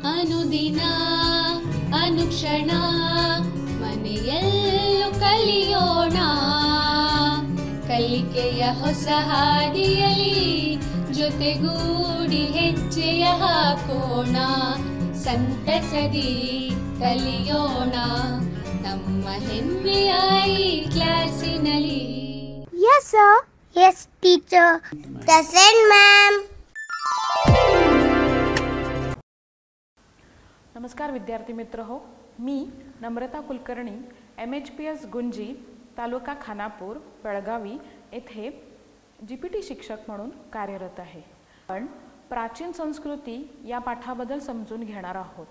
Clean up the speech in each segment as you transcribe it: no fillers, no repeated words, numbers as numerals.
ಅನುದಿನ ಅನುಕ್ಷಣ ಮನೆಯಲ್ಲೂ ಕಲಿಯೋಣ ಕಲಿಕೆಯ ಹೊಸ ಹಾದಿಯಲಿ ಜೊತೆಗೂಡಿ ಹೆಜ್ಜೆಯ ಹಾಕೋಣ ಸಂತಸದಿ ಕಲಿಯೋಣ ನಮ್ಮ ಹೆಮ್ಮೆಯ ಈ ಕ್ಲಾಸಿನಲ್ಲಿ. Yes sir. Yes teacher. Present ma'am. नमस्कार विद्यार्थी मित्र हो, मी नम्रता कुलकर्णी MHPS गुंजी तालुका खानापूर बेळगावी येथे GPT शिक्षक म्हणून कार्यरत आहे. पण प्राचीन संस्कृती या पाठाबद्दल समजून घेणार आहोत.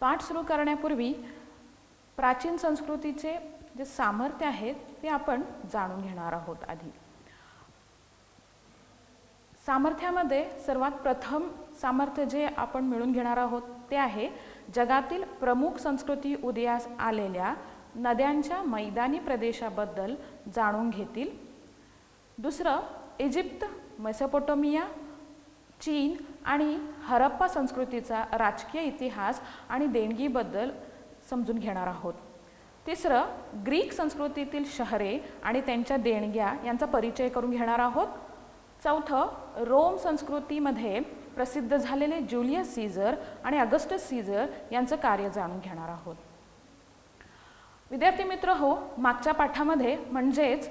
पाठ सुरू करण्यापूर्वी प्राचीन संस्कृतीचे जे सामर्थ्य आहेत ते आपण जाणून घेणार आहोत. आधी सामर्थ्यामध्ये सर्वात प्रथम सामर्थ्य जे आपण मिळून घेणार आहोत ते आहे जगातील प्रमुख संस्कृती उदयास आलेल्या नद्यांच्या मैदानी प्रदेशाबद्दल जाणून घेतील. दुसरं इजिप्त, मेसोपोटामिया, चीन आणि हरप्पा संस्कृतीचा राजकीय इतिहास आणि देणगीबद्दल समजून घेणार आहोत. तिसरं ग्रीक संस्कृतीतील शहरे आणि त्यांच्या देणग्या यांचा परिचय करून घेणार आहोत. चौथं रोम संस्कृतीमध्ये प्रसिद्ध झालेले ज्युलियस सीझर आणि ऑगस्टस सीझर यांचं कार्य जाणून घेणार आहोत. विद्यार्थी मित्र हो, मागच्या पाठामध्ये म्हणजेच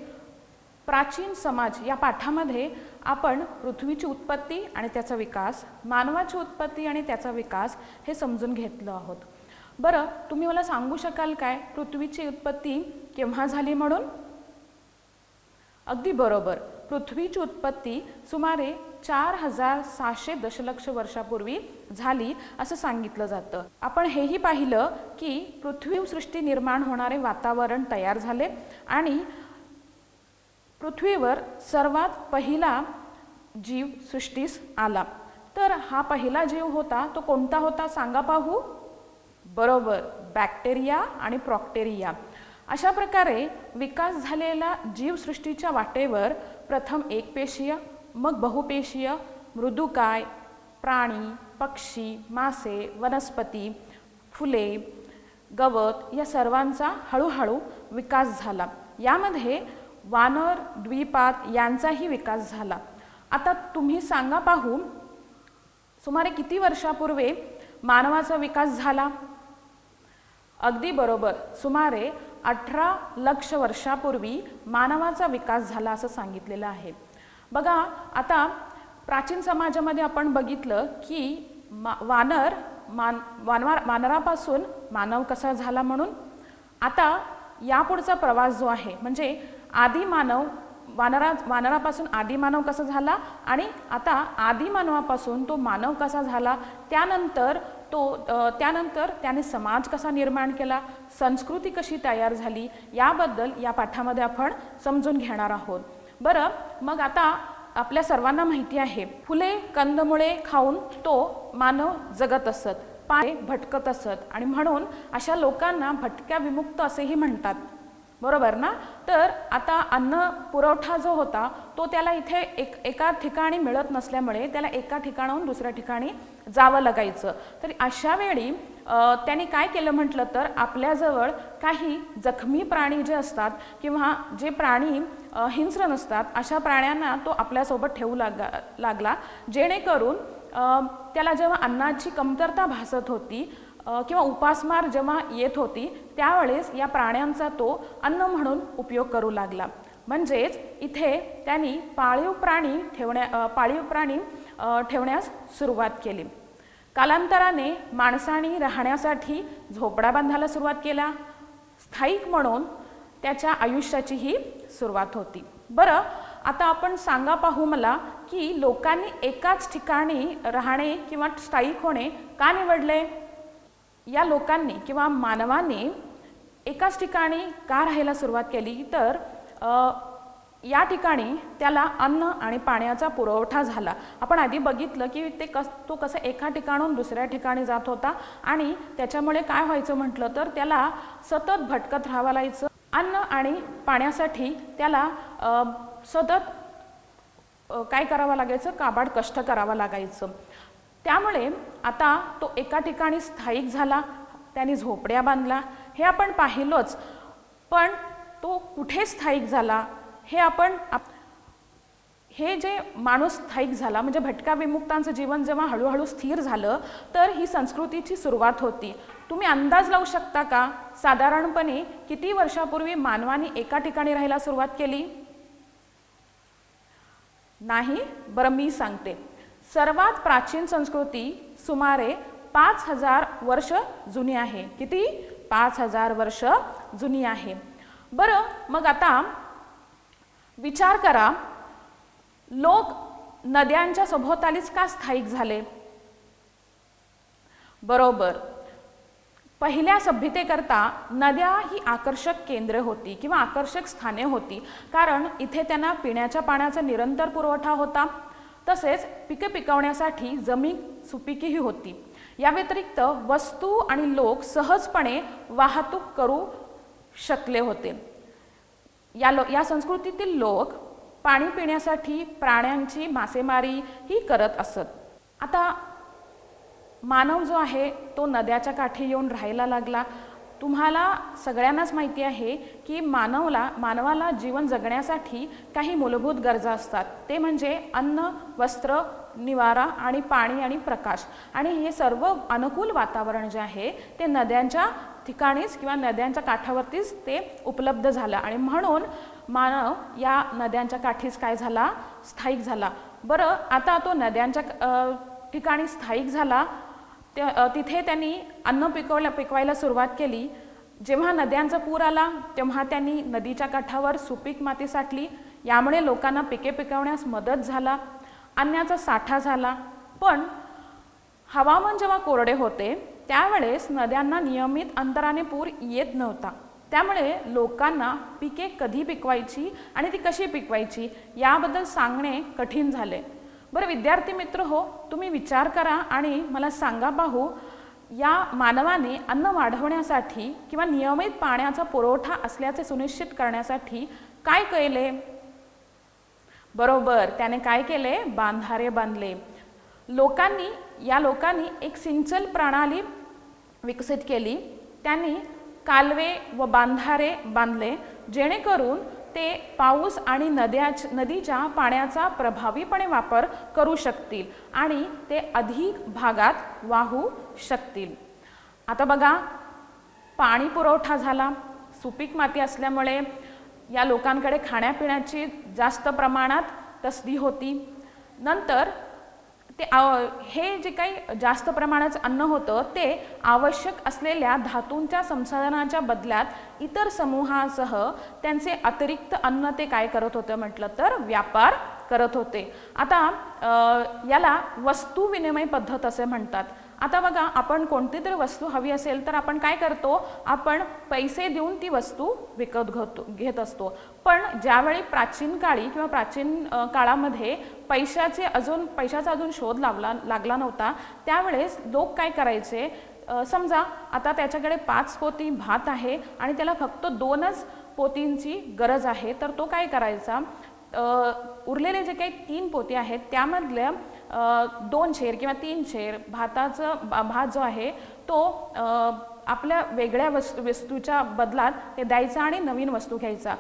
प्राचीन समाज या पाठामध्ये आपण पृथ्वीची उत्पत्ती आणि त्याचा विकास, मानवाची उत्पत्ती आणि त्याचा विकास हे समजून घेतलं आहोत. बरं, तुम्ही मला सांगू शकाल काय पृथ्वीची उत्पत्ती केव्हा झाली म्हणून? अगदी बरोबर, पृथ्वीची उत्पत्ती सुमारे 4600 दशलक्ष वर्षापूर्वी झाली असं सांगितलं जातं. आपण हेही पाहिलं की पृथ्वीसृष्टी निर्माण होणारे वातावरण तयार झाले आणि पृथ्वीवर सर्वात पहिला जीव सृष्टीस आला. तर हा पहिला जीव होता तो कोणता होता सांगा पाहू? बरोबर, बॅक्टेरिया आणि प्रॉक्टेरिया. अशा प्रकारे विकास झालेला जीवसृष्टीच्या वाटेवर प्रथम एकपेशीय, मग बहुपेशीय, मृदुकाय, प्राणी, पक्षी, मासे, वनस्पती, फुले, गवत या सर्वांचा हळूहळू विकास झाला. यामध्ये वानर, द्विपाद यांचाही विकास झाला. आता तुम्ही सांगा पाहू सुमारे किती वर्षापूर्वी मानवाचा विकास झाला? अगदी बरोबर, सुमारे 18 लक्ष वर्षापूर्वी मानवाचा विकास झाला असं सांगितलेलं आहे. बघा, आता प्राचीन समाजामध्ये आपण बघितलं की वानरापासून मानव कसा झाला म्हणून. आता यापुढचा प्रवास जो आहे म्हणजे आदिमानव, वानरापासून आदिमानव कसा झाला आणि आता आदिमानवापासून तो मानव कसा झाला, त्यानंतर त्याने समाज कसा निर्माण केला, संस्कृती कशी तयार झाली, याबद्दल या पाठामध्ये आपण समजून घेणार आहोत. बरं, मग आता आपल्या सर्वांना माहिती आहे फुले, कंदमुळे खाऊन तो मानव जगत असत, पाय भटकत असत आणि म्हणून अशा लोकांना भटक्या विमुक्त असेही म्हणतात. बरोबर ना? तर आता अन्न पुरवठा जो होता तो त्याला इथे एका ठिकाणी मिळत नसल्यामुळे त्याला एका ठिकाणाहून दुसऱ्या ठिकाणी जावं लागायचं. तर अशा वेळी त्यांनी काय केलं म्हटलं तर आपल्याजवळ काही जखमी प्राणी जे असतात किंवा जे प्राणी हिंस्र नसतात अशा प्राण्यांना तो आपल्यासोबत ठेवू लागला, जेणेकरून त्याला जेव्हा अन्नाची कमतरता भासत होती किंवा उपासमार जेव्हा येत होती त्यावेळेस या प्राण्यांचा तो अन्न म्हणून उपयोग करू लागला. म्हणजेच इथे त्यांनी पाळीव प्राणी ठेवण्यास सुरुवात केली. कालांतराने माणसाने राहण्यासाठी झोपडा बांधायला सुरुवात केला. स्थायिक म्हणून त्याच्या आयुष्याचीही सुरुवात होती. बरं, आता आपण सांगा पाहू मला की लोकांनी एकाच ठिकाणी राहणे किंवा स्थायिक होणे का निवडले? या लोकांनी किंवा मानवाने एकाच ठिकाणी का राहायला सुरुवात केली तर या ठिकाणी त्याला अन्न आणि पाण्याचा पुरवठा झाला. आपण आधी बघितलं की तो कसं एका ठिकाणाहून दुसऱ्या ठिकाणी जात होता आणि त्याच्यामुळे काय व्हायचं म्हटलं तर त्याला सतत भटकत राहावं लागायचं. अन्न आणि पाण्यासाठी त्याला सतत काय करावं लागायचं? काबाड कष्ट करावं लागायचं. त्यामुळे आता तो एका ठिकाणी स्थायिक झाला, त्यांनी झोपड्या बांधला हे आपण पाहिलोच, पण तो कुठे स्थायिक झाला हे जे माणूस स्थायिक झाला म्हणजे भटक्या विमुक्तांचं जीवन जेव्हा हळूहळू स्थिर झालं तर ही संस्कृतीची सुरुवात होती. तुम्ही अंदाज लावू शकता का साधारणपणे किती वर्षापूर्वी मानवाने एका ठिकाणी राहायला सुरुवात केली? नाही? बरं मी सांगते. सर्वात प्राचीन संस्कृती सुमारे 5000 वर्ष जुनी आहे. किती? 5000 वर्ष जुनी आहे. बरं मग आता विचार करा, लोक नद्यांच्या सभोवतालीच का स्थायिक झाले? बरोबर, पहिल्या सभ्यतेकरता नद्या ही आकर्षक केंद्रे होती किंवा आकर्षक स्थाने होती, कारण इथे त्यांना पिण्याच्या पाण्याचा निरंतर पुरवठा होता, तसेच पिके पिकवण्यासाठी जमीन सुपीकही होती. या व्यतिरिक्त वस्तू आणि लोक सहजपणे वाहतूक करू शकले होते. या संस्कृतीतील लोक पाणी पिण्यासाठी प्राण्यांची मासेमारी ही करत असत. आता मानव जो आहे तो नद्याच्या काठी येऊन राहायला लागला. तुम्हाला सगळ्यांनाच माहिती आहे की मानवाला जीवन जगण्यासाठी काही मूलभूत गरजा असतात. ते म्हणजे अन्न, वस्त्र, निवारा आणि पाणी आणि प्रकाश. आणि हे सर्व अनुकूल वातावरण जे आहे ते नद्यांच्या ठिकाणीच किंवा नद्यांच्या काठावरतीच ते उपलब्ध झालं आणि म्हणून मानव या नद्यांच्या काठीच काय झाला? स्थायिक झाला. बरं आता तो नद्यांच्या ठिकाणी स्थायिक झाला, तिथे त्यांनी अन्न पिकवायला सुरुवात केली. जेव्हा नद्यांचा पूर आला तेव्हा त्यांनी नदीच्या काठावर सुपीक माती साठली. यामुळे लोकांना पिके पिकवण्यास मदत झाला, अन्नाचा साठा झाला. पण हवामान जेव्हा कोरडे होते त्यावेळेस नद्यांना नियमित अंतराने पूर येत नव्हता. त्यामुळे लोकांना पिके कधी पिकवायची आणि ती कशी पिकवायची याबद्दल सांगणे कठीण झाले. बरं विद्यार्थी मित्र हो, तुम्ही विचार करा आणि मला सांगा पाहू, या मानवाने अन्न वाढवण्यासाठी किंवा नियमित पाण्याचा पुरवठा असल्याचे सुनिश्चित करण्यासाठी काय केले? बरोबर, त्याने काय केले? बांधारे बांधले. लोकांनी एक सिंचन प्रणाली विकसित केली. त्यांनी कालवे व बांधारे बांधले जेणेकरून ते पाऊस आणि नदीच्या पाण्याचा प्रभावीपणे वापर करू शकतील आणि ते अधिक भागात वाहू शकतील. आता बघा, पाणी पुरवठा झाला. सुपीक माती असल्यामुळे या लोकांकडे खाण्यापिण्याची जास्त प्रमाणात तसदी होती. नंतर हे जे काही जास्त प्रमाणाचं अन्न होतं ते आवश्यक असलेल्या धातूंच्या संसाधनाच्या बदल्यात इतर समूहासह त्यांचे अतिरिक्त अन्न ते काय करत होते म्हटलं तर व्यापार करत होते. आता याला वस्तू विनिमय पद्धत असे म्हणतात. आता बघा, आपण कोणती तरी वस्तू हवी असेल तर आपण काय करतो? आपण पैसे देऊन ती वस्तू विकत घेत असतो. पण ज्यावेळी प्राचीन काळी किंवा प्राचीन काळामध्ये पैशाचा अजून शोध लागला नव्हता, त्यावेळेस लोक काय करायचे? समजा आता त्याच्याकडे 5 पोती भात आहे आणि त्याला फक्त 2च पोतींची गरज आहे, तर तो काय करायचा? उरलेले जे काही 3 पोती आहेत त्यामधल्या 2 शेर किंवा 3 शेर भात जो आहे तो आपल्या वेगळ्या वस्तूच्या बदलात ते द्यायचा आणि नवीन वस्तू घ्यायचा.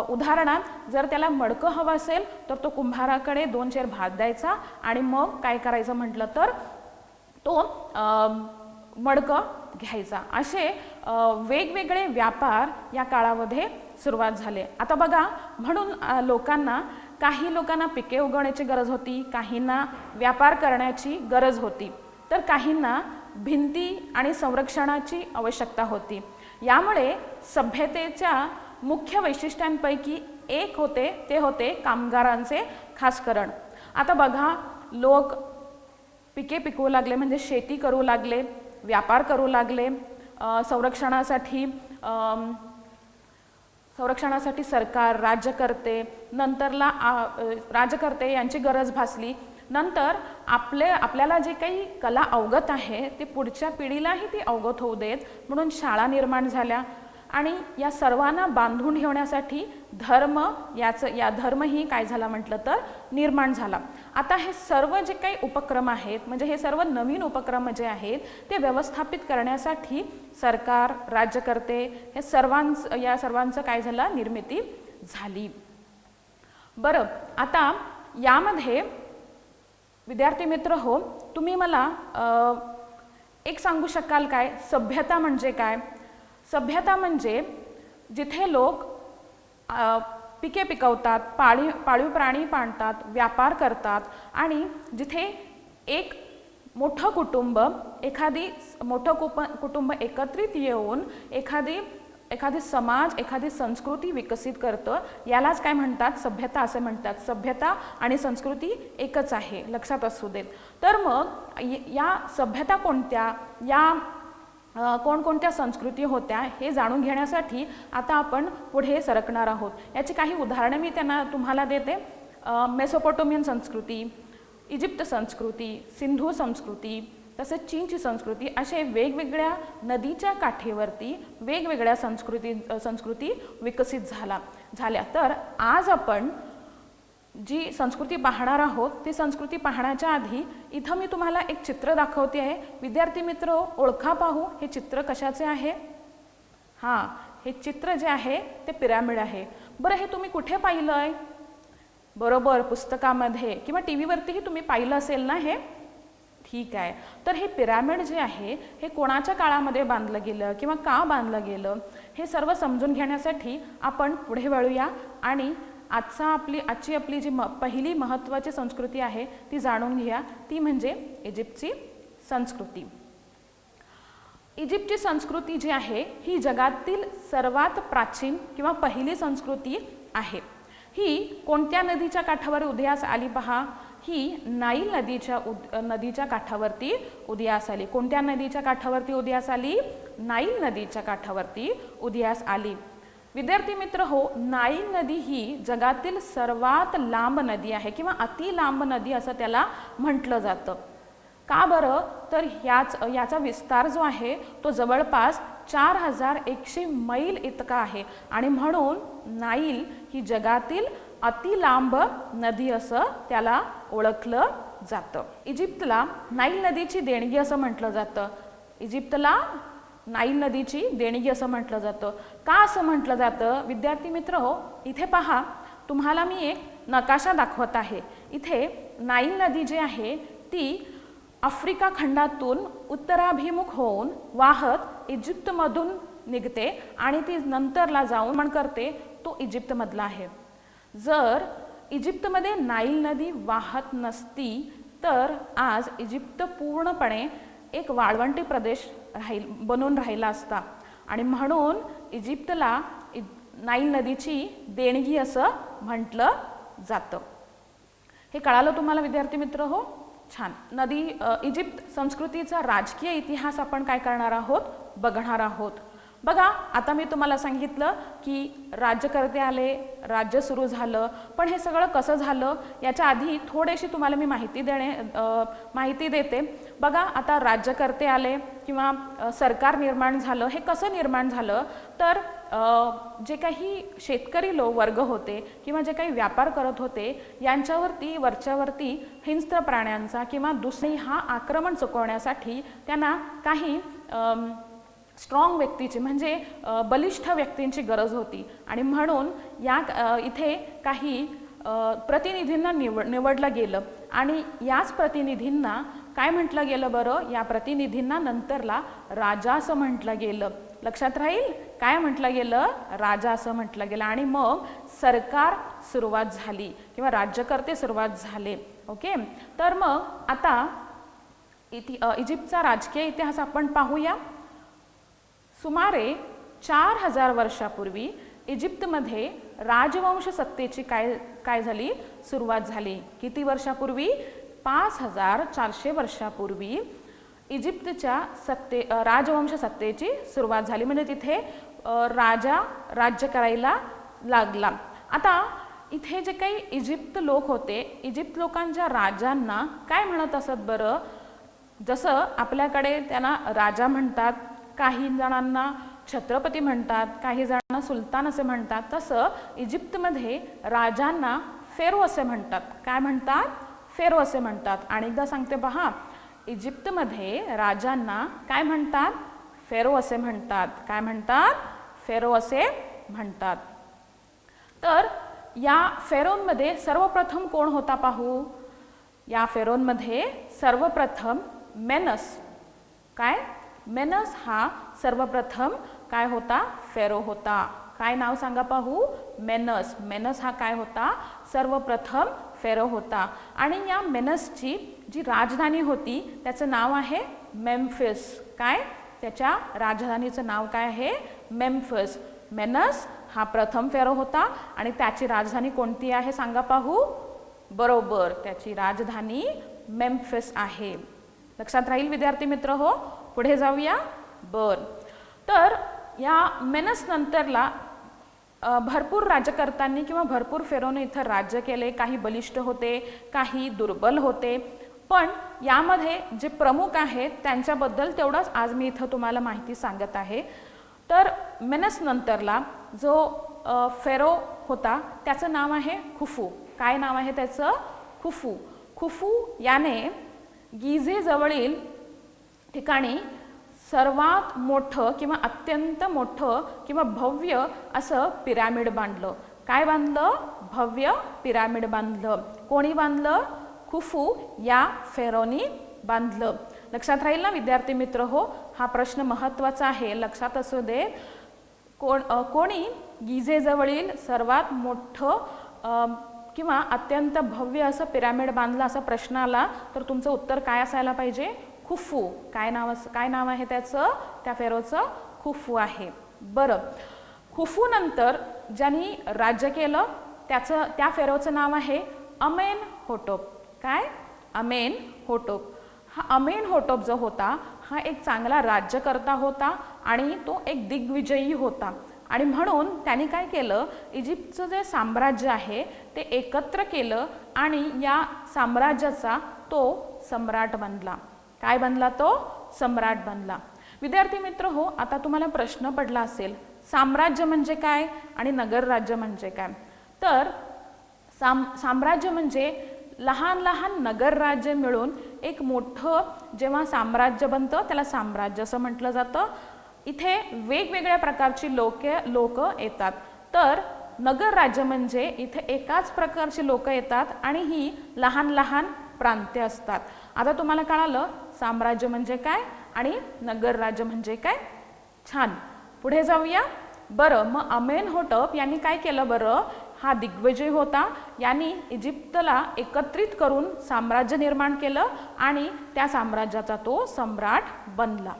उदाहरणार्थ जर त्याला मडकं हवं असेल तर तो कुंभाराकडे 2 शेर भात द्यायचा आणि मग काय करायचं म्हटलं तर तो मडकं घ्यायचा. असे वेगवेगळे व्यापार या काळामध्ये सुरुवात झाले. आता बघा, म्हणून काही लोकांना पिके उगवण्याची गरज होती, काहींना व्यापार करण्याची गरज होती, तर काहींना भिंती आणि संरक्षणाची आवश्यकता होती. यामुळे सभ्यतेच्या मुख्य वैशिष्ट्यांपैकी एक होते ते होते कामगारांचे खासकरण. आता बघा, लोक पिके पिकवू लागले म्हणजे शेती करू लागले, व्यापार करू लागले. संरक्षणासाठी सरकार, राज्यकर्ते यांची गरज भासली. नंतर आपल्याला जे काही कला अवगत आहे ते पुढच्या पिढीलाही ती अवगत होऊ देत म्हणून शाळा निर्माण झाल्या आणि या सर्वांना बांधून ठेवण्यासाठी धर्म ही काय झाला म्हटलं तर निर्माण झाला. आता हे सर्व जे काही उपक्रम आहेत, म्हणजे हे सर्व नवीन उपक्रम जे आहेत ते व्यवस्थापित करण्यासाठी सरकार, राज्यकर्ते या सर्वांचं काय झालं, निर्मिती झाली. बरं, आता यामध्ये विद्यार्थी मित्र हो, तुम्ही मला एक सांगू शकाल काय, सभ्यता म्हणजे काय? सभ्यता म्हणजे जिथे लोक पिके पिकवतात, पाळीव प्राणी पाळतात, व्यापार करतात आणि जिथे एक मोठं कुटुंब एकत्रित येऊन एखादी समाज, एखादी संस्कृती विकसित करतं, यालाच काय म्हणतात, सभ्यता असे म्हणतात. सभ्यता आणि संस्कृती एकच आहे, लक्षात असू देत. तर मग या सभ्यता कोणत्या, या कोणकोणत्या संस्कृती होत्या हे जाणून घेण्यासाठी आता आपण पुढे सरकणार आहोत. याची काही उदाहरणे मी तुम्हाला देते. मेसोपोटेमियन संस्कृती, इजिप्त संस्कृती, सिंधू संस्कृती, तसेच चीनची संस्कृती, असे वेगवेगळ्या नदीच्या काठेवरती वेगवेगळ्या संस्कृती विकसित झाल्या. तर आज आपण जी संस्कृती पाहणार आहोत ती संस्कृती पाहण्याच्या आधी इथं मी तुम्हाला एक चित्र दाखवते आहे. विद्यार्थी मित्र ओळखा, पाहू हे चित्र कशाचे आहे. हां, हे चित्र जे आहे ते पिरॅमिड आहे. बरं, हे तुम्ही कुठे पाहिलं आहे? बरोबर, पुस्तकामध्ये किंवा टी व्हीवरतीही तुम्ही पाहिलं असेल ना हे. ठीक आहे. तर हे पिरॅमिड जे आहे हे कोणाच्या काळामध्ये बांधलं गेलं किंवा का बांधलं गेलं हे सर्व समजून घेण्यासाठी आपण पुढे वळूया आणि आजची आपली जी पहिली महत्त्वाची संस्कृती आहे ती जाणून घ्या. ती म्हणजे इजिप्तची संस्कृती. इजिप्तची संस्कृती जी आहे ही जगातील सर्वात प्राचीन किंवा पहिली संस्कृती आहे. ही कोणत्या नदीच्या काठावर उदयास आली पहा? ही नाईल नदीच्या काठावरती उदयास आली. कोणत्या नदीच्या काठावरती उदयास आली? नाईल नदीच्या काठावरती उदयास आली. विद्यार्थी मित्र हो, नाईल नदी ही जगातील सर्वात लांब नदी आहे किंवा अति लांब नदी असं त्याला म्हटलं जातं. का बरं? तर याचा विस्तार जो आहे तो जवळपास 4100 मैल इतका आहे आणि म्हणून नाईल ही जगातील अति लांब नदी असं त्याला ओळखलं जातं. इजिप्तला नाईल नदीची देणगी असं म्हटलं जातं. इजिप्तला नाईल नदीची देणगी असं म्हटलं जातं. का असं म्हटलं जातं? विद्यार्थी मित्र हो, इथे पहा, तुम्हाला मी एक नकाशा दाखवत आहे. इथे नाईल नदी जी आहे ती आफ्रिका खंडातून उत्तराभिमुख होऊन वाहत इजिप्तमधून निघते आणि ती नंतरला जाऊन मन करते तो इजिप्तमधला आहे. जर इजिप्तमध्ये नाईल नदी वाहत नसती तर आज इजिप्त पूर्णपणे एक वाळवंटी प्रदेश बनून राहिला असता आणि म्हणून इजिप्तला नाईल नदीची देणगी असं म्हटलं जातं. हे कळालं तुम्हाला विद्यार्थी मित्र हो? छान. इजिप्त संस्कृतीचा राजकीय इतिहास आपण काय करणार आहोत? बघणार आहोत. बघा, आता मी तुम्हाला सांगितलं की राज्यकर्ते आले, राज्य सुरू झालं, पण हे सगळं कसं झालं याच्या आधी थोडीशी तुम्हाला मी माहिती देते. बघा, आता राज्यकर्ते आले किंवा सरकार निर्माण झालं. हे कसं निर्माण झालं? तर जे काही शेतकरी वर्ग होते किंवा जे काही व्यापार करत होते यांच्यावरती वरच्यावरती हिंस्त्र प्राण्यांचा किंवा दुसरी हा आक्रमण चुकवण्यासाठी त्यांना काही स्ट्रॉंग व्यक्तीची म्हणजे बलिष्ठ व्यक्तींची गरज होती आणि म्हणून इथे काही प्रतिनिधींना निवडलं गेलं आणि याच प्रतिनिधींना काय म्हटलं गेलं बरं? या प्रतिनिधींना नंतरला राजा असं म्हटलं गेलं. लक्षात राहील, काय म्हटलं गेलं? राजा असं म्हटलं गेलं. आणि मग सरकार सुरुवात झाली किंवा राज्यकर्ते सुरुवात झाले. ओके, तर मग आता इजिप्तचा राजकीय इतिहास आपण पाहूया. सुमारे 4000 वर्षापूर्वी इजिप्तमध्ये राजवंश सत्तेची काय झाली? सुरुवात झाली. किती वर्षापूर्वी? 5400 वर्षापूर्वी इजिप्तच्या राजवंश सत्तेची सुरुवात झाली. म्हणजे तिथे राजा राज्य करायला लागला. आता इथे जे काही इजिप्त लोक होते, इजिप्त लोकांच्या राजांना काय म्हणत असत बरं? जसं आपल्याकडे त्यांना राजा म्हणतात, काही जणांना छत्रपती म्हणतात, काही जणांना सुलतान असे म्हणतात, तसं इजिप्तमध्ये राजांना फेरो असे म्हणतात. काय म्हणतात? फेरो असे म्हणतात. आणि एकदा सांगते पहा, इजिप्तमध्ये राजांना काय म्हणतात? फेरो असे म्हणतात. काय म्हणतात? फेरो असे म्हणतात. तर या फेरोंमध्ये सर्वप्रथम कोण होता पाहू? या फेरोंमध्ये सर्वप्रथम मेनस. काय? मेनस हा सर्वप्रथम काय होता? फेरो होता. काय नाव सांगा पाहू? मेनस. मेनस हा काय होता? सर्वप्रथम फेरो होता. आणि या मेनसची जी राजधानी होती त्याचं नाव आहे मेम्फिस. काय? त्याच्या राजधानीचं नाव काय आहे? मेम्फिस. मेनस हा प्रथम फेरो होता आणि त्याची राजधानी कोणती आहे सांगा पाहू? बरोबर, त्याची राजधानी मेम्फिस आहे. लक्षात राहील विद्यार्थी मित्र हो? पुढे जाऊया. तर या मेनस नंतरला भरपूर राज्यकर्त्यांनी किंवा भरपूर फेरोने इथं राज्य केले. काही बलिष्ठ होते, काही दुर्बल होते. पण यामध्ये जे प्रमुख आहेत त्यांच्याबद्दल तेवढंच आज मी इथं तुम्हाला माहिती सांगत आहे. तर मेनस नंतरला जो फेरो होता त्याचं नाव आहे खुफू. काय नाव आहे त्याचं? खुफू. खुफू याने गिझे जवळील ठिकाणी सर्वात मोठं किंवा अत्यंत मोठं किंवा भव्य असं पिरॅमिड बांधलं. काय बांधलं? भव्य पिरॅमिड बांधलं. कोणी बांधलं? खुफू या फेरोनी बांधलं. लक्षात राहील ना विद्यार्थी मित्र हो? हा प्रश्न महत्त्वाचा आहे, लक्षात असू दे. कोणी गिझेजवळील सर्वात मोठं किंवा अत्यंत भव्य असं पिरॅमिड बांधलं असा प्रश्न आला तर तुमचं उत्तर काय असायला पाहिजे? खुफू. काय नाव आहे त्याचं? त्या फेरोचं खुफू आहे. बरं, खुफू नंतर ज्यांनी राज्य केलं त्या फेरोचं नाव आहे अमेनहोटप. काय? अमेनहोटप. हा अमेनहोटप जो होता हा एक चांगला राज्यकर्ता होता आणि तो एक दिग्विजयी होता. आणि म्हणून त्यांनी काय केलं? इजिप्तचं जे साम्राज्य आहे ते एकत्र केलं आणि या साम्राज्याचा तो सम्राट बनला. काय बनला तो? सम्राट बनला. विद्यार्थी मित्र हो, आता तुम्हाला प्रश्न पडला असेल साम्राज्य म्हणजे काय आणि नगर राज्य म्हणजे काय? तर साम्राज्य म्हणजे लहान लहान नगर राज्य मिळून एक मोठं जेव्हा साम्राज्य बनतं त्याला साम्राज्य असं म्हटलं जातं. इथे वेगवेगळ्या प्रकारची लोक येतात. तर नगर राज्य म्हणजे इथे एकाच प्रकारची लोक येतात आणि ही लहान लहान प्रांत्य असतात. आता तुम्हाला कळालं साम्राज्य म्हणजे काय आणि नगर राज्य म्हणजे काय? छान, पुढे जाऊया. बरं, मग अमेनहोटप यांनी काय केलं? बरं, हा दिग्विजय होता. यांनी इजिप्तला एकत्रित करून साम्राज्य निर्माण केलं आणि त्या साम्राज्याचा तो सम्राट बनला.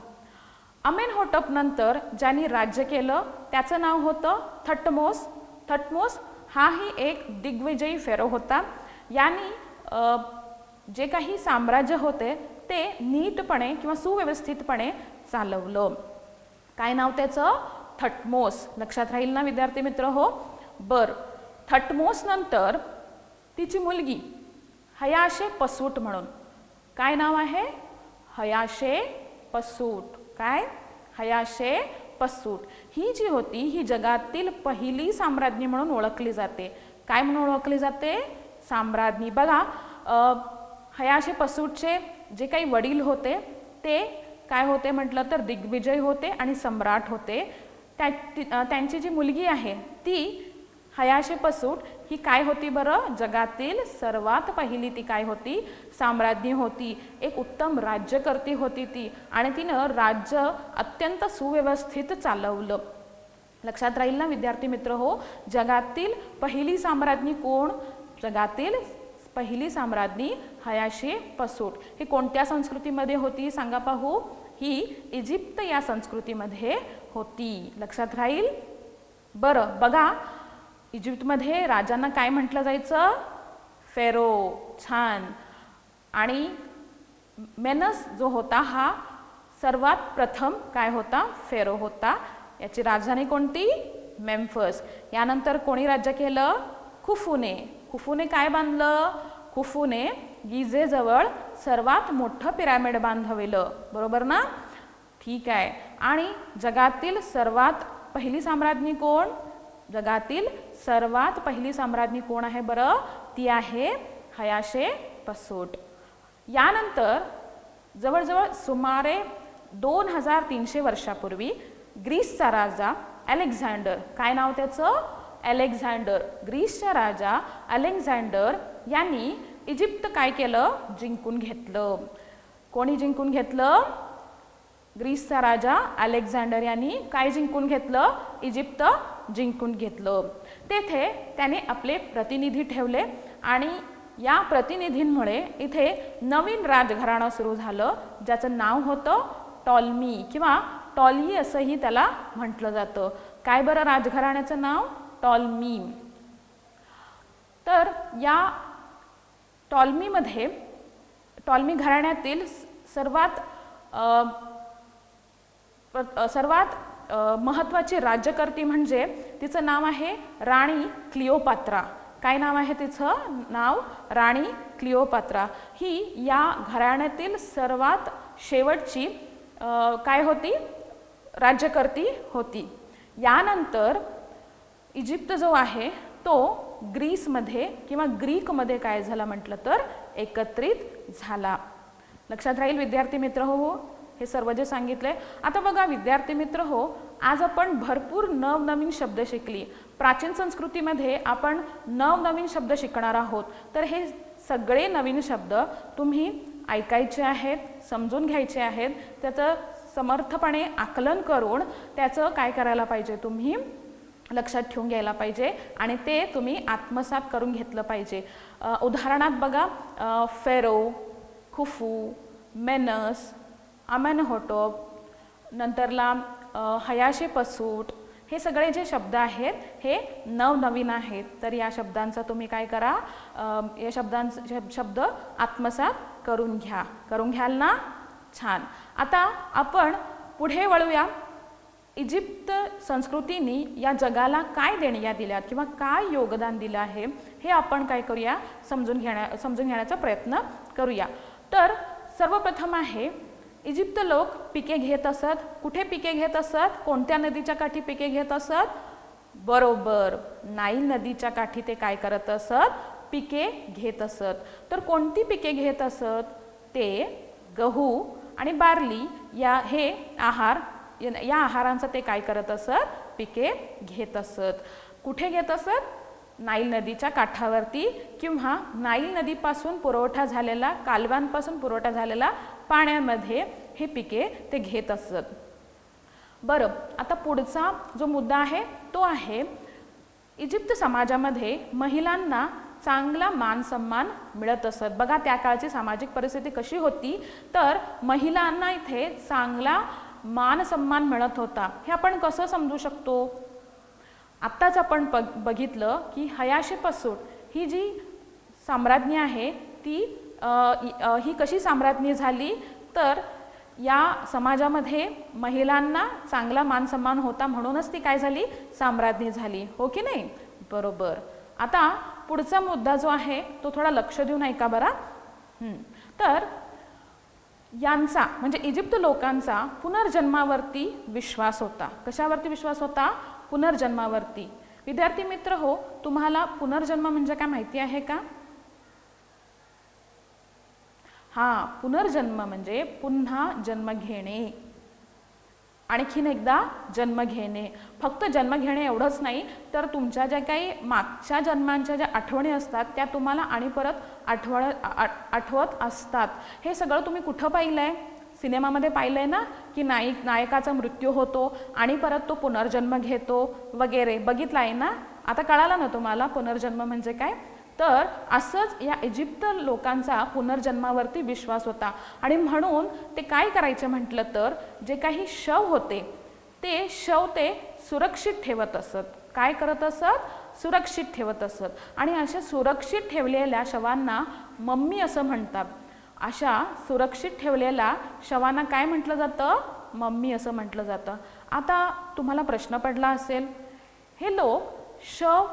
अमेनहोटप नंतर ज्यांनी राज्य केलं त्याचं नाव होतं थटमोस. थटमोस हाही एक दिग्विजयी फेरो होता. यांनी जे काही साम्राज्य होते ते नीटपणे किंवा सुव्यवस्थितपणे चालवलं. काय नाव त्याचं? थटमोस. लक्षात राहील ना विद्यार्थी मित्र हो? बरं, थटमोस नंतर तिची मुलगी हयाशेपसूट म्हणून. काय नाव आहे? हयाशेपसूट. काय? हयाशेपसूट. ही जी होती ही जगातील पहिली साम्राज्ञी म्हणून ओळखली जाते. काय म्हणून ओळखली जाते? साम्राज्ञी. बघा, हयाशेपसूटचे जे काही वडील होते ते काय होते म्हटलं तर दिग्विजय होते आणि सम्राट होते. त्यांची जी मुलगी आहे ती हयाशेपसूट ही काय होती बरं? जगातील सर्वात पहिली ती काय होती? साम्राज्ञी होती. एक उत्तम राज्यकर्ती होती ती आणि तिनं राज्य अत्यंत सुव्यवस्थित चालवलं. लक्षात राहील ना विद्यार्थी मित्र हो? जगातील पहिली साम्राज्ञी कोण? जगातील पहिली साम्राज्ञी हयाशेपसूट. ही कोणत्या संस्कृतीमध्ये होती सांगा पाहू? ही इजिप्त या संस्कृतीमध्ये होती. लक्षात राहील? बरं, बघा, इजिप्तमध्ये राजांना काय म्हटलं जायचं? फेरो. छान. आणि मेनस जो होता हा सर्वात प्रथम काय होता? फेरो होता. याची राजधानी कोणती? मेम्फिस. यानंतर कोणी राज्य केलं? खुफूने. खुफूने काय बांधलं? खुफूने गिझेजवळ सर्वात मोठं पिरॅमिड बांधवलं. बरोबर ना? ठीक आहे. आणि जगातील सर्वात पहिली साम्राज्ञी कोण? जगातील सर्वात पहिली साम्राज्ञी कोण आहे बरं? ती आहे हयाशेपसूट. पसूट. यानंतर जवळजवळ सुमारे 2300 वर्षापूर्वी ग्रीसचा राजा अलेक्झांडर, काय नाव त्याचं? अलेक्झांडर. ग्रीसचा राजा अलेक्झांडर यांनी इजिप्त काय केलं? जिंकून घेतलं. कोणी जिंकून घेतलं? ग्रीसचा राजा अलेक्झांडर यांनी काय जिंकून घेतलं? इजिप्त जिंकून घेतलं. तेथे त्याने आपले प्रतिनिधी ठेवले आणि या प्रतिनिधींमुळे इथे नवीन राजघराणं सुरू झालं, ज्याचं नाव होतं टॉलमी किंवा टॉली असंही त्याला म्हटलं जातं. काय बरं राजघराण्याचं नाव? टॉलमी. तर या टॉलमीमध्ये टॉलमी घराण्यातील सर्वात महत्त्वाची राज्यकर्ती म्हणजे तिचं नाव आहे राणी क्लिओपात्रा. काय नाव आहे तिचं? नाव राणी क्लिओपात्रा. ही या घराण्यातील सर्वात शेवटची काय होती? राज्यकर्ती होती. यानंतर इजिप्त जो आहे तो ग्रीसमध्ये किंवा ग्रीकमध्ये काय झाला म्हटलं तर एकत्रित झाला. लक्षात राहील विद्यार्थी मित्र हो हे सर्व जे सांगितले. आता बघा विद्यार्थी मित्र हो, आज आपण भरपूर नवनवीन शब्द शिकली. प्राचीन संस्कृतीमध्ये आपण नवनवीन शब्द शिकणार आहोत. तर हे सगळे नवीन शब्द तुम्ही ऐकायचे आहेत, समजून घ्यायचे आहेत, त्याचं समर्थपणे आकलन करून त्याचं काय करायला पाहिजे? तुम्ही लक्षात ठेवून घ्यायला पाहिजे आणि ते तुम्ही आत्मसात करून घेतलं पाहिजे. उदाहरणार्थ बघा, फेरो, खुफू, मेनस, अमेनहोटोप, नंतरला हयाशे पसूट, हे सगळे जे शब्द आहेत हे नवनवीन आहेत. तर या शब्दांचा तुम्ही काय करा? या शब्दांचे शब्द आत्मसात करून घ्या. करून घ्याल ना? छान. आता आपण पुढे वळूया. इजिप्त संस्कृतीने या जगाला काय देणग्या दिल्यात किंवा काय योगदान दिलं आहे हे आपण काय करूया? समजून घेण्याचा प्रयत्न करूया. तर सर्वप्रथम आहे, इजिप्त लोक पिके घेत असत. कुठे पिके घेत असत? कोणत्या नदीच्या काठी पिके घेत असत? बरोबर, नाईल नदीच्या काठी ते काय करत असत? पिके घेत असत. तर कोणती पिके घेत असत? ते गहू आणि बार्ली या आहारांचं ते काय करत असत? पिके घेत असत. कुठे घेत असत? नाईल नदीच्या काठावरती किंवा नाईल नदीपासून पुरवठा झालेला, कालव्यांपासून पुरवठा झालेला पाण्यामध्ये हे पिके ते घेत असत. बरं, आता पुढचा जो मुद्दा आहे तो आहे, इजिप्त समाजामध्ये महिलांना चांगला मान सन्मान मिळत असत. बघा त्या काळची सामाजिक परिस्थिती कशी होती, तर महिलांना इथे चांगला मान सन्मान मिळत होता. हे आपण कसं समजू शकतो? आत्ताच आपण बघितलं की हयाशे पसूट ही जी साम्राज्ञी आहे ती ही कशी साम्राज्ञी झाली, तर या समाजामध्ये महिलांना चांगला मान सन्मान होता म्हणूनच ती काय झाली? साम्राज्ञी झाली. हो की नाही? बरोबर. आता पुढचा मुद्दा जो आहे तो थोडा लक्ष देऊन ऐका बरा. तर यांचा म्हणजे इजिप्त लोकांचा पुनर्जन्मावरती विश्वास होता. कशावरती विश्वास होता? पुनर्जन्मावरती. विद्यार्थी मित्र हो, तुम्हाला पुनर्जन्म म्हणजे काय माहिती आहे का? हा, पुनर्जन्म म्हणजे पुन्हा जन्म घेणे, आणखीन एकदा जन्म घेणे. फक्त जन्म घेणे एवढंच नाही, तर तुमच्या ज्या काही मागच्या जन्मांच्या ज्या आठवणी असतात त्या तुम्हाला आणि परत आठवत असतात. हे सगळं तुम्ही कुठं पाहिलंय? सिनेमामध्ये पाहिलंय ना, की नायकाचा मृत्यू होतो आणि परत तो पुनर्जन्म घेतो वगैरे, बघितलं आहे ना? आता कळालं ना तुम्हाला पुनर्जन्म म्हणजे काय? तर असंच या इजिप्त लोकांचा पुनर्जन्मावरती विश्वास होता आणि म्हणून ते काय करायचे म्हटलं तर जे काही शव होते ते शव ते सुरक्षित ठेवत असत. काय करत असत? सुरक्षित ठेवत असत. आणि अशा सुरक्षित ठेवलेल्या शवांना मम्मी असं म्हणतात. अशा सुरक्षित ठेवलेल्या शवांना काय म्हटलं जातं? मम्मी असं म्हटलं जातं. आता तुम्हाला प्रश्न पडला असेल, हे लोक शव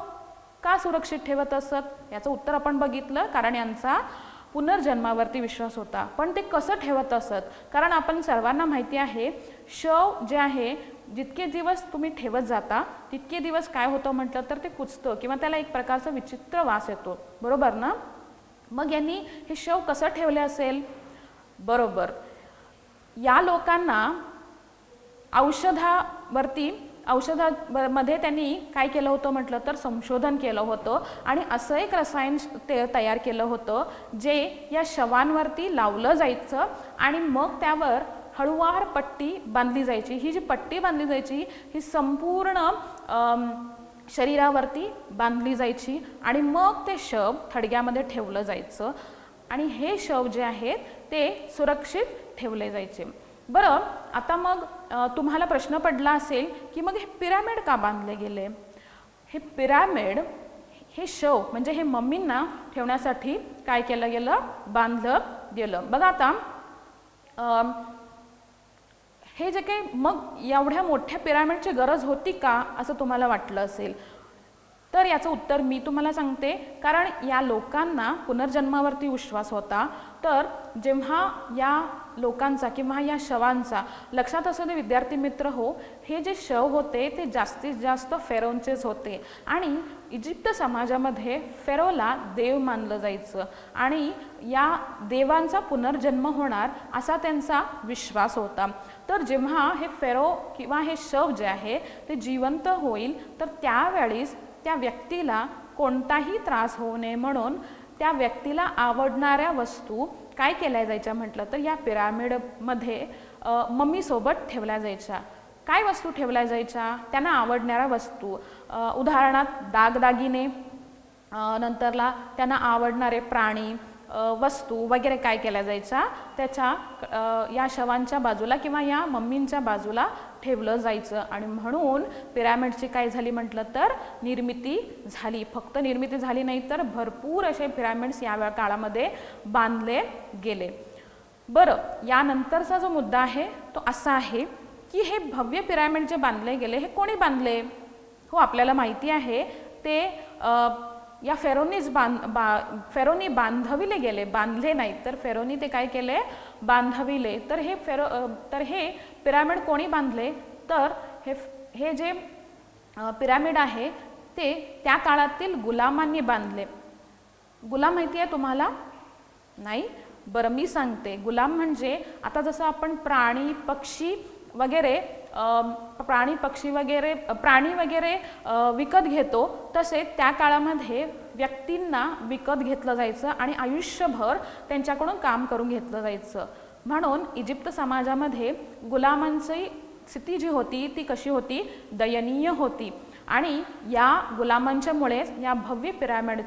का सुरक्षित ठेवत असत? याचं उत्तर आपण बघितलं, कारण यांचा पुनर्जन्मावरती विश्वास होता. पण ते कसं ठेवत असत? कारण आपण सर्वांना माहिती आहे, शव जे आहे जितके दिवस तुम्ही ठेवत जाता तितके दिवस काय होतं म्हटलं तर ते कुचतं किंवा त्याला एक प्रकारचा विचित्र वास येतो. बरोबर ना? मग यांनी हे शव कसं ठेवले असेल? बरोबर, या लोकांना औषधामध्ये त्यांनी काय केलं होतं म्हटलं तर संशोधन केलं होतं आणि असं एक रसायन ते तयार केलं होतं जे या शवांवरती लावलं जायचं आणि मग त्यावर हळूवार पट्टी बांधली जायची. ही जी पट्टी बांधली जायची ही संपूर्ण शरीरावरती बांधली जायची आणि मग ते शव थडग्यामध्ये ठेवलं जायचं आणि हे शव जे आहेत ते सुरक्षित ठेवले जायचे. बरं, आता मग तुम्हाला प्रश्न पडला असेल की मग हे पिरामिड का बांधले गेले? हे पिरामिड हे शव म्हणजे हे मम्मींना ठेवण्यासाठी काय केलं गेलं? बांधलं गेलं. बघा आता हे जे काही मग एवढ्या मोठ्या पिरामिडची गरज होती का असं तुम्हाला वाटलं असेल, तर याचं उत्तर मी तुम्हाला सांगते. कारण या लोकांना पुनर्जन्मावरती विश्वास होता. तर जेव्हा या लोकांचा किंवा या शवांचा, लक्षात असू दे विद्यार्थी मित्र हो, हे जे शव होते ते जास्तीत जास्त फेरोंचेच होते आणि इजिप्त समाजामध्ये फेरोला देव मानलं जायचं आणि या देवांचा पुनर्जन्म होणार असा त्यांचा विश्वास होता. तर जेव्हा हे फेरो किंवा हे शव जे आहे ते जिवंत होईल तर त्यावेळेस त्या व्यक्तीला कोणताही त्रास होऊ नये म्हणून त्या व्यक्तीला आवडणाऱ्या वस्तू काय केल्या जायच्या म्हटलं तर या पिरामिडमध्ये मम्मीसोबत ठेवल्या जायच्या. काय वस्तू ठेवल्या जायच्या? त्यांना आवडणाऱ्या वस्तू, उदाहरणार्थ दागदागिने, नंतरला त्यांना आवडणारे प्राणी, वस्तू वगैरे काय केल्या जायच्या त्याच्या या शवांच्या बाजूला किंवा या मम्मींच्या बाजूला ठेवलं जायचं आणि म्हणून पिरामिडची काय झाली म्हटलं तर निर्मिती झाली. फक्त निर्मिती झाली नाही तर भरपूर असे पिरामिड्स या काळामध्ये बांधले गेले. बरं, यानंतरचा जो मुद्दा आहे तो असा आहे की हे भव्य पिरामिड जे बांधले गेले हे कोणी बांधले? हो, आपल्याला माहिती आहे ते या फेरोनी बांधविले गेले, बांधले नाहीत तर फेरोनी ते काय केले? बांधविले. तर हे पिरामिड कोणी बांधले? तर हे जे पिरामिड आहे ते त्या काळातील गुलामांनी बांधले. गुलाम माहिती आहे तुम्हाला? नाही? बरं, मी सांगते. गुलाम म्हणजे आता जसं आपण प्राणी पक्षी वगैरे विकत घेतो तसे त्या काळामध्ये व्यक्तींना विकत घेतलं जायचं आणि आयुष्यभर त्यांच्याकडून काम करून घेतलं जायचं. म्हणून इजिप्त समाजामध्ये गुलामांची स्थिती जी होती ती कशी होती? दयनीय होती आणि या गुलामांच्यामुळेच या भव्य पिरामिड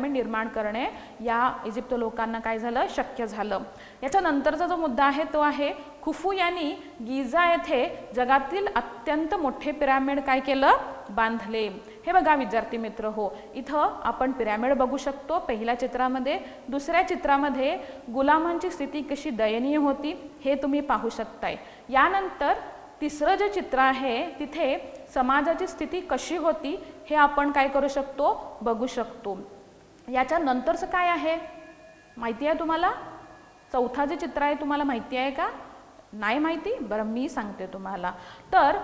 निर्माण करणे या इजिप्त लोकांना काय झालं? शक्य झालं. याच्यानंतरचा जो मुद्दा आहे तो आहे खुफू यांनी गिझा येथे जगातील अत्यंत मोठे पिरामिड काय केलं? बांधले. हे बघा विद्यार्थी मित्र हो, इथं आपण पिरामिड बघू शकतो पहिल्या चित्रामध्ये. दुसऱ्या चित्रामध्ये गुलामांची स्थिती कशी दयनीय होती हे तुम्ही पाहू शकताय. यानंतर तिसरं जे चित्र आहे तिथे समाजाची स्थिती कशी होती हे आपण काय करू शकतो? बघू शकतो. याच्या नंतरचं काय आहे माहिती आहे तुम्हाला? चौथा जे चित्र आहे तुम्हाला माहिती आहे का? नाही माहिती? बरं, मी सांगते तुम्हाला. तर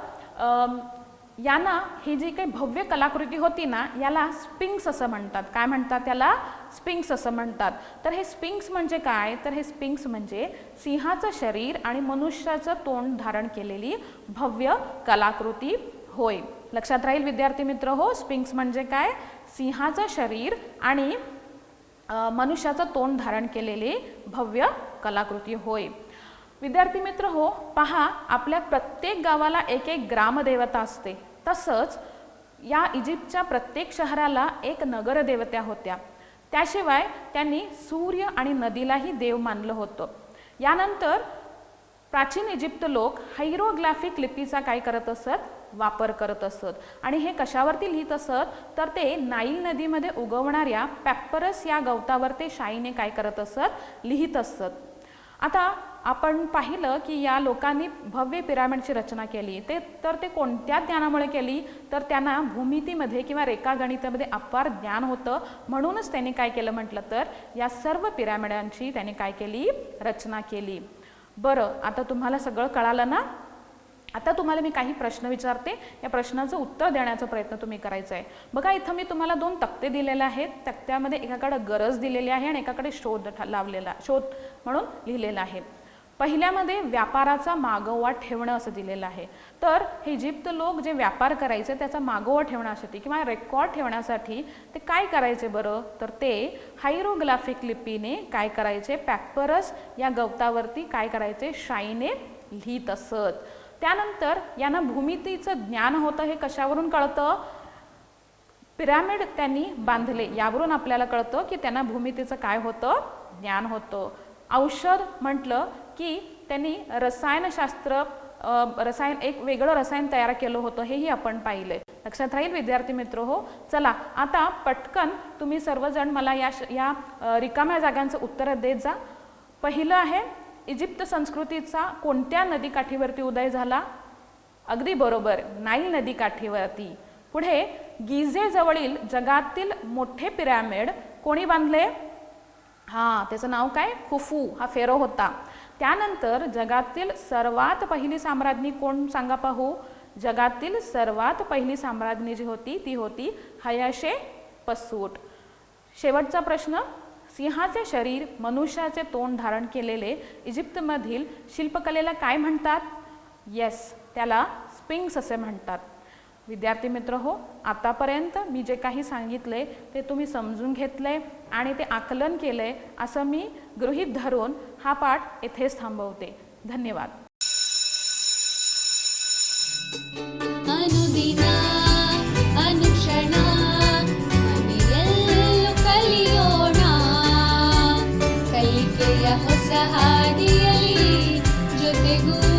यांना ही जी काही भव्य कलाकृती होती ना याला स्पिंक्स असं म्हणतात. काय म्हणतात त्याला? स्पिंक्स असं म्हणतात. तर हे स्पिंक्स म्हणजे काय? तर हे स्पिंक्स म्हणजे सिंहाचं शरीर आणि मनुष्याचं तोंड धारण केलेली भव्य कलाकृती होय. लक्षात राहील विद्यार्थी मित्र हो, स्पिंक्स म्हणजे काय? सिंहाचं शरीर आणि मनुष्याचं तोंड धारण केलेली भव्य कलाकृती होय. विद्यार्थी मित्र हो, पहा आपल्या प्रत्येक गावाला एक एक ग्रामदेवता असते. तसंच या इजिप्तच्या प्रत्येक शहराला एक नगरदेवता होत्या. त्याशिवाय त्यांनी सूर्य आणि नदीलाही देव मानलं होतं. यानंतर प्राचीन इजिप्त लोक हायरोग्राफिक लिपीचा काय करत असत? वापर करत असत. आणि हे कशावरती लिहित असत? तर ते नाईल नदीमध्ये उगवणाऱ्या पॅपरस या गवतावर ते शाईने काय करत असत? लिहित असत. आता आपण पाहिलं की या लोकांनी भव्य पिरामिडची रचना केली ते कोणत्या ज्ञानामुळे केली? तर त्यांना भूमितीमध्ये किंवा रेखागणितामध्ये अपार ज्ञान होतं. म्हणूनच त्यांनी काय केलं म्हटलं तर या सर्व पिरामिडांची त्यांनी काय केली? रचना केली. बरं, आता तुम्हाला सगळं कळालं ना? आता तुम्हाला मी काही प्रश्न विचारते, या प्रश्नाचं उत्तर देण्याचा प्रयत्न तुम्ही करायचा आहे. बघा इथं मी तुम्हाला 2 तक्ते दिलेले आहेत. तक्त्यामध्ये एकाकडे गरज दिलेली आहे आणि एकाकडे शोध शोध म्हणून लिहिलेला आहे. पहिल्यामध्ये व्यापाराचा मागोवा ठेवणं असं दिलेलं आहे. तर इजिप्त लोक जे व्यापार करायचे त्याचा मागोवा ठेवण्यासाठी किंवा रेकॉर्ड ठेवण्यासाठी ते काय करायचे बरं, तर ते हायरोग्राफिक लिपीने काय करायचे, पॅपरस या गवतावरती काय करायचे, शाईने लिहित असत. त्यानंतर यांना भूमितीचं ज्ञान होतं. हे कशावरून कळतं, पिरामिड त्यांनी बांधले यावरून आपल्याला कळतं की त्यांना भूमितीचं काय होतं, ज्ञान होतं. औषध म्हटलं की त्यांनी रसायनशास्त्र एक वेगळं रसायन तयार केलं होतं, हेही आपण पाहिलंय. लक्षात राहील विद्यार्थी मित्र हो. चला आता पटकन तुम्ही सर्वजण मला या रिकाम्या जागांचं उत्तर देत जा. पहिलं आहे, इजिप्त संस्कृतीचा कोणत्या नदीकाठीवरती उदय झाला? अगदी बरोबर, नाईल नदीकाठीवरती. पुढे गिझे जवळील जगातील मोठे पिरॅमिड कोणी बांधले? त्याचं नाव काय, खुफू हा फेरो होता. त्यानंतर जगातील सर्वात पहिली साम्राज्ञी कोण सांगा पाहू? जगातील सर्वात पहिली साम्राज्ञी जी होती ती होती हायशेपसूट. शेवटचा प्रश्न, सिंहाचे शरीर मनुष्याचे तोंड धारण केलेले इजिप्तमधील शिल्पकलेला काय म्हणतात? येस, त्याला स्पिंक्स असे म्हणतात. विद्यार्थी मित्र हो, आतापर्यंत मी जे काही सांगितले ते तुम्ही समजून घेतले आणि ते आकलन केले असं मी गृहीत धरून हा पाठ येथेच थांबवते. धन्यवाद. ಅನುದಿನ ಅನುಕ್ಷಣ ಮನೆಯಲ್ಲೂ ಕಲಿಯೋಣ, ಕಲಿಕೆಯ ಹೊಸ ಹಾದಿಯಲ್ಲಿ ಜೊತೆಗೂ